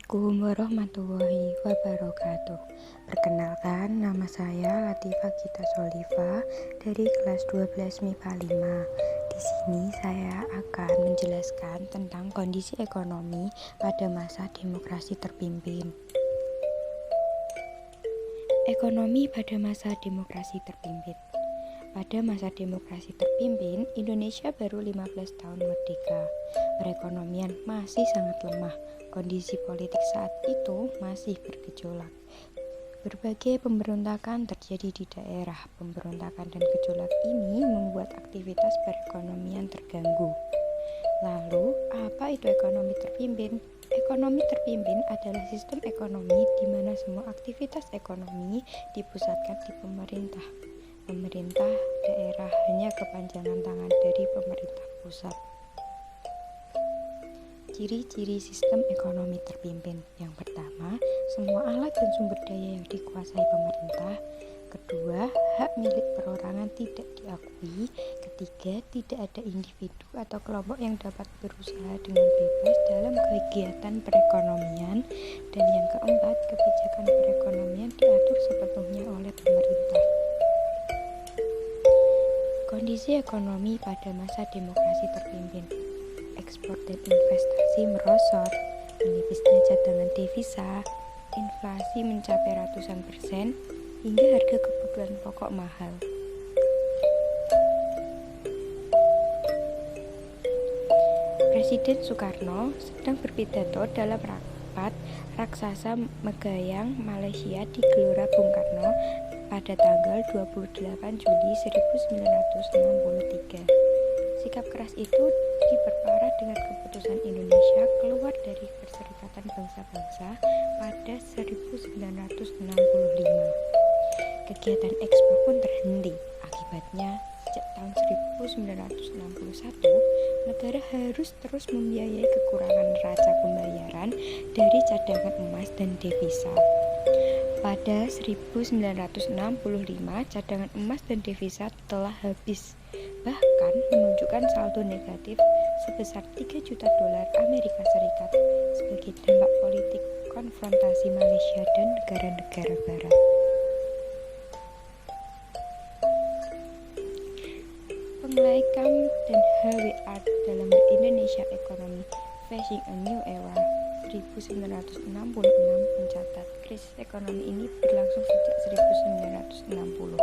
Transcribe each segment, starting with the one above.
Assalamualaikum warahmatullahi wabarakatuh. Perkenalkan, nama saya Latifah Gita Solifa dari kelas 12 MIPA 5. Di sini saya akan menjelaskan tentang kondisi ekonomi pada masa demokrasi terpimpin. Ekonomi pada masa demokrasi terpimpin. Pada masa demokrasi terpimpin, Indonesia baru 15 tahun merdeka. Perekonomian masih sangat lemah. Kondisi politik saat itu masih bergejolak. Berbagai pemberontakan terjadi di daerah. Pemberontakan dan gejolak ini membuat aktivitas perekonomian terganggu. Lalu, apa itu ekonomi terpimpin? Ekonomi terpimpin adalah sistem ekonomi di mana semua aktivitas ekonomi dipusatkan di pemerintah. Pemerintah daerah hanya kepanjangan tangan dari pemerintah pusat. Ciri-ciri sistem ekonomi terpimpin. Yang pertama, semua alat dan sumber daya yang dikuasai pemerintah. Kedua, hak milik perorangan tidak diakui. Ketiga, tidak ada individu atau kelompok yang dapat berusaha dengan bebas dalam kegiatan perekonomian. Dan yang keempat, kebijakan perekonomian diatur sepenuhnya oleh pemerintah. Kondisi ekonomi pada masa demokrasi terpimpin. Ekspor dan investasi merosot, menipisnya cadangan devisa, inflasi mencapai ratusan persen, hingga harga kebutuhan pokok mahal. Presiden Soekarno sedang berpidato dalam rapat raksasa Megayang Malaysia di Gelora Bung Karno pada tanggal 28 Juli 1963. Sikap keras itu diperparah dengan keputusan Indonesia keluar dari Perserikatan Bangsa-Bangsa pada 1965. Kegiatan ekspor pun terhenti. Akibatnya, sejak tahun 1961, negara harus terus membiayai kekurangan neraca pembayaran dari cadangan emas dan devisa. Pada 1965, cadangan emas dan devisa telah habis, bahkan menunjukkan saldo negatif sebesar 3 juta dolar Amerika Serikat sebagai dampak politik konfrontasi Malaysia dan negara-negara barat. Penglai Kam dan H.W. Art dalam Indonesia Economy Facing a New Era 1966 mencatat krisis ekonomi ini berlangsung sejak 1960.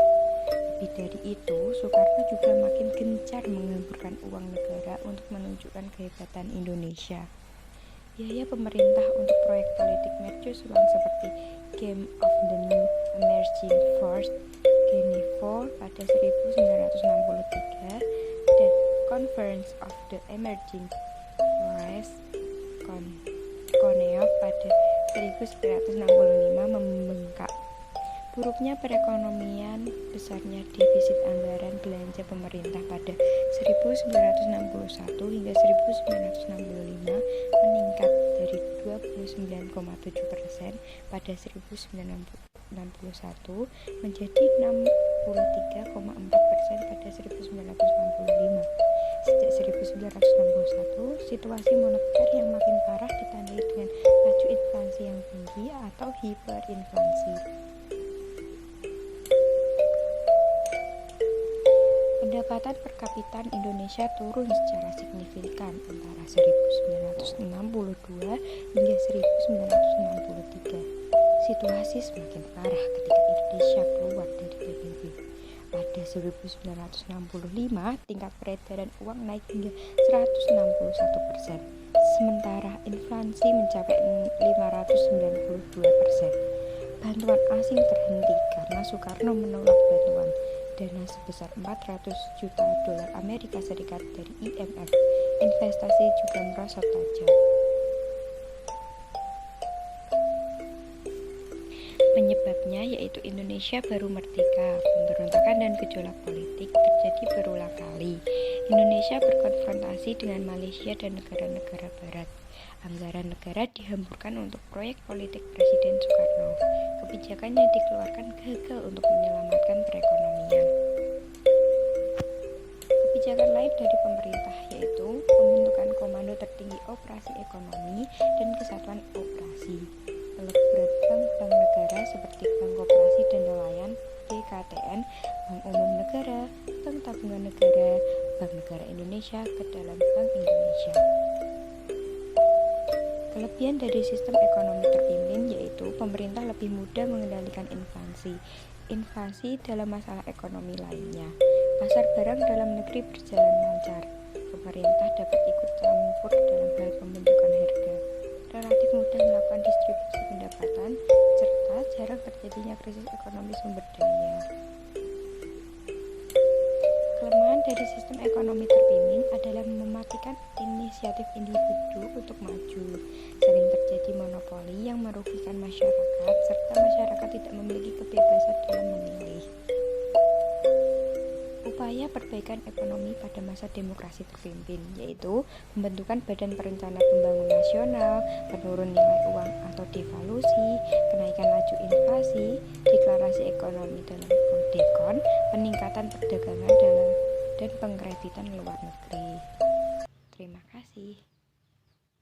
Lebih dari itu, Soekarno juga makin gencar menghamburkan uang negara untuk menunjukkan kehebatan Indonesia. Biaya pemerintah untuk proyek politik mercusuar seperti Game of the New Emerging Force (GENIFO) pada 1963 dan Conference of the Emerging Forces (CONEF) pada 1965 membengkak. Buruknya perekonomian, besarnya defisit anggaran belanja pemerintah pada 1961 hingga 1965 meningkat dari 29,7% pada 1961 menjadi 63,4% pada 1965. Sejak 1961, situasi moneter yang makin parah ditandai dengan laju inflasi yang tinggi atau hiperinflasi. Pendapatan per kapita Indonesia turun secara signifikan antara 1962 hingga 1963. Situasi semakin parah ketika Indonesia keluar dari PBB. Pada 1965, tingkat peredaran uang naik hingga 161%, sementara inflasi mencapai 592%. Bantuan asing terhenti karena Soekarno menolak bantuan dana sebesar 400 juta dolar Amerika Serikat dari IMF. Investasi juga merosot tajam. Penyebabnya yaitu Indonesia baru merdeka, pemberontakan dan gejolak politik terjadi berulang kali. Indonesia berkonfrontasi dengan Malaysia dan negara-negara barat. Anggaran negara dihamburkan untuk proyek politik Presiden Soekarno. Kebijakan yang dikeluarkan gagal untuk menyelamatkan perekonomian. Kebijakan lain dari pemerintah yaitu pembentukan Komando Tertinggi Operasi Ekonomi dan Kesatuan Operasi inflasi. Beberapa bank negara seperti Bank Koperasi dan Nelayan (BKTN), Bank Umum Negara, Bank Tabungan Negara, Bank Negara Indonesia ke dalam Bank Indonesia. Kelebihan dari sistem ekonomi terpimpin yaitu pemerintah lebih mudah mengendalikan inflasi dalam masalah ekonomi lainnya. Pasar barang dalam negeri berjalan lancar. Pemerintah dapat ikut campur dalam hal pembentukan harga. Relatif mudah melakukan distribusi pendapatan, serta jarang terjadinya krisis ekonomi sumber daya. Kelemahan dari sistem ekonomi terpimpin adalah mematikan inisiatif individu untuk maju. Sering terjadi monopoli yang merugikan masyarakat, serta masyarakat tidak memiliki kebebasan dalam memilih. Upaya perbaikan ekonomi pada masa demokrasi terpimpin yaitu pembentukan Badan Perencanaan Pembangunan Nasional, penurun nilai uang atau devaluasi, kenaikan laju inflasi, deklarasi ekonomi dalam Dekon, peningkatan perdagangan dan pengkreditan luar negeri. Terima kasih.